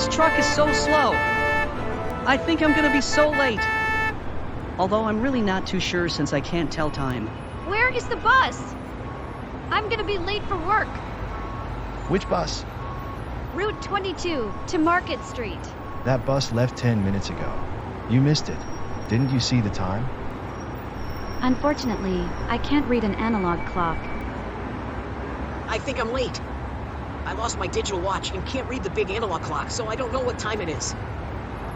This truck is so slow. I think I'm gonna be so late. Although I'm really not too sure since I can't tell time. Where is the bus? I'm gonna be late for work. Which bus? Route 22 to Market Street. That bus left 10 minutes ago. You missed it. Didn't you see the time? Unfortunately, I can't read an analog clock. I think I'm late. I lost my digital watch and can't read the big analog clock, so I don't know what time it is.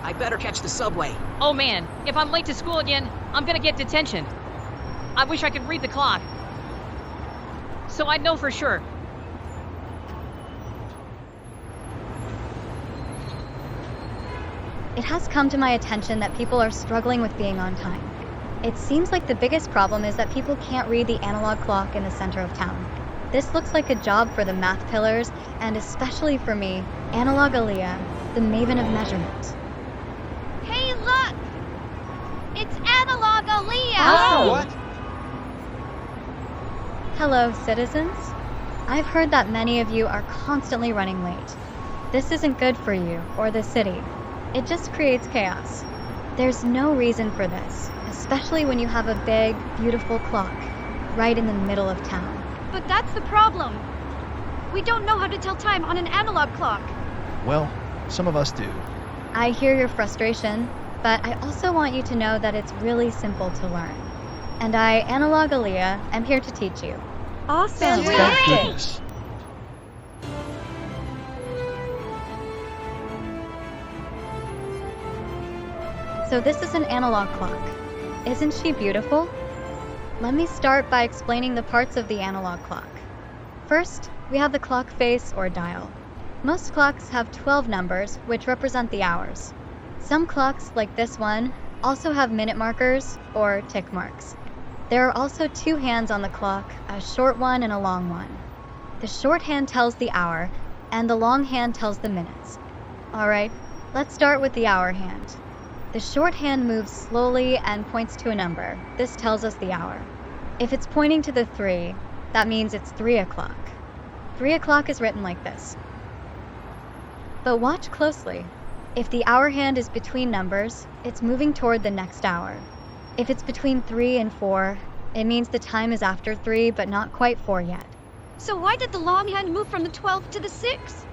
I better catch the subway. Oh man, if I'm late to school again, I'm gonna get detention. I wish I could read the clock, so I'd know for sure. It has come to my attention that people are struggling with being on time. It seems like the biggest problem is that people can't read the analog clock in the center of town. This looks like a job for the math pillars, and especially for me, Analog Aaliya, the Maven of Measurement. Hey, look! It's Analog Aaliya! Oh! What? Hello, citizens. I've heard that many of you are constantly running late. This isn't good for you or the city. It just creates chaos. There's no reason for this, especially when you have a big, beautiful clock right in the middle of town. But that's the problem. We don't know how to tell time on an analog clock. Well, some of us do. I hear your frustration, but I also want you to know that it's really simple to learn. And I, Analog Aaliya, am here to teach you. Awesome! Thank goodness. So this is an analog clock. Isn't she beautiful? Let me start by explaining the parts of the analog clock. First, we have the clock face or dial. Most clocks have 12 numbers, which represent the hours. Some clocks, like this one, also have minute markers or tick marks. There are also two hands on the clock, a short one and a long one. The short hand tells the hour, and the long hand tells the minutes. Alright, let's start with the hour hand. The short hand moves slowly and points to a number. This tells us the hour. If it's pointing to the 3, that means it's 3 o'clock. 3 o'clock is written like this. But watch closely. If the hour hand is between numbers, it's moving toward the next hour. If it's between 3 and 4, it means the time is after 3 but not quite 4 yet. So why did the long hand move from the 12 to the 6?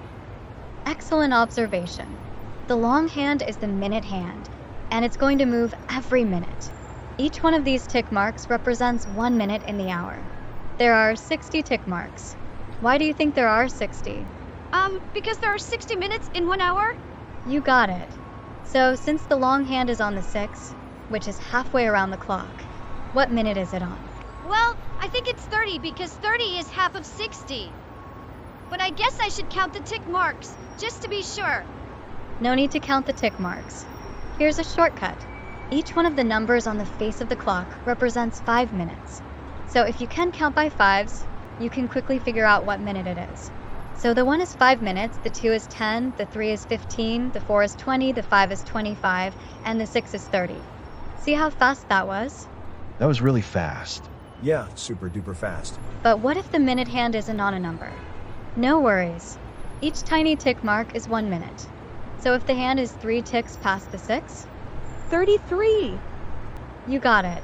Excellent observation. The long hand is the minute hand, and it's going to move every minute. Each one of these tick marks represents 1 minute in the hour. There are 60 tick marks. Why do you think there are 60? Because there are 60 minutes in 1 hour? You got it. So since the long hand is on the 6, which is halfway around the clock, what minute is it on? Well, I think it's 30 because 30 is half of 60. But I guess I should count the tick marks, just to be sure. No need to count the tick marks. Here's a shortcut. Each one of the numbers on the face of the clock represents 5 minutes. So if you can count by 5s, you can quickly figure out what minute it is. So the 1 is 5 minutes, the 2 is 10, the 3 is 15, the 4 is 20, the 5 is 25, and the 6 is 30. See how fast that was? That was really fast. Yeah, super duper fast. But what if the minute hand isn't on a number? No worries. Each tiny tick mark is 1 minute. So if the hand is 3 ticks past the 6? 33. You got it.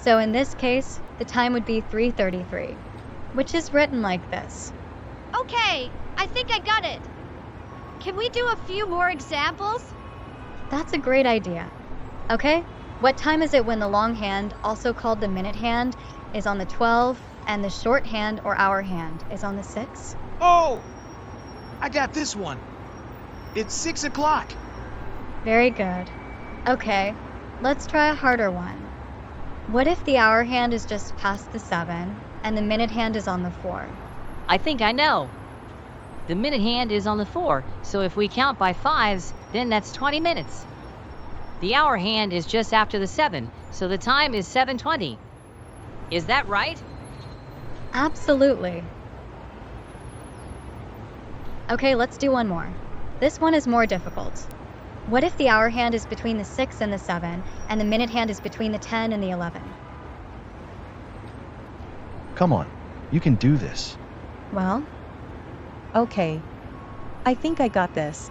So in this case, the time would be 3:33, which is written like this. Okay, I think I got it. Can we do a few more examples? That's a great idea. Okay, what time is it when the long hand, also called the minute hand, is on the 12, and the short hand or hour hand is on the 6? Oh! I got this one. It's 6 o'clock. Very good. Okay, let's try a harder one. What if the hour hand is just past the 7, and the minute hand is on the 4? I think I know. The minute hand is on the 4, so if we count by 5s, then that's 20 minutes. The hour hand is just after the 7, so the time is 7:20. Is that right? Absolutely. Okay, let's do one more. This one is more difficult. What if the hour hand is between the 6 and the 7, and the minute hand is between the 10 and the 11? Come on, you can do this. Well, okay. I think I got this.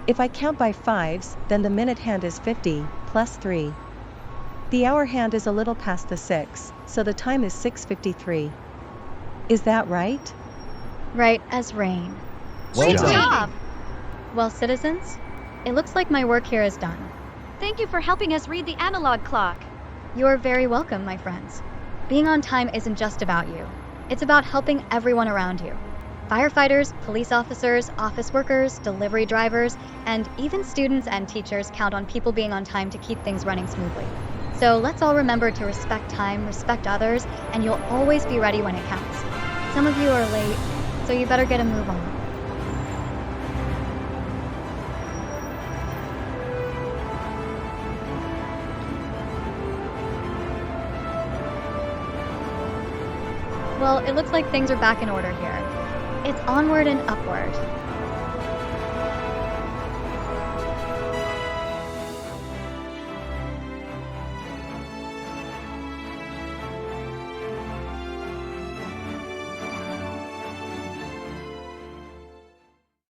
If I count by fives, then the minute hand is 50, plus 3. The hour hand is a little past the 6, so the time is 6:53. Is that right? Right as rain. Well Great done. job! Well, citizens, it looks like my work here is done. Thank you for helping us read the analog clock. You're very welcome, my friends. Being on time isn't just about you. It's about helping everyone around you. Firefighters, police officers, office workers, delivery drivers, and even students and teachers count on people being on time to keep things running smoothly. So let's all remember to respect time, respect others, and you'll always be ready when it counts. Some of you are late, so you better get a move on. Well, it looks like things are back in order here. It's onward and upward.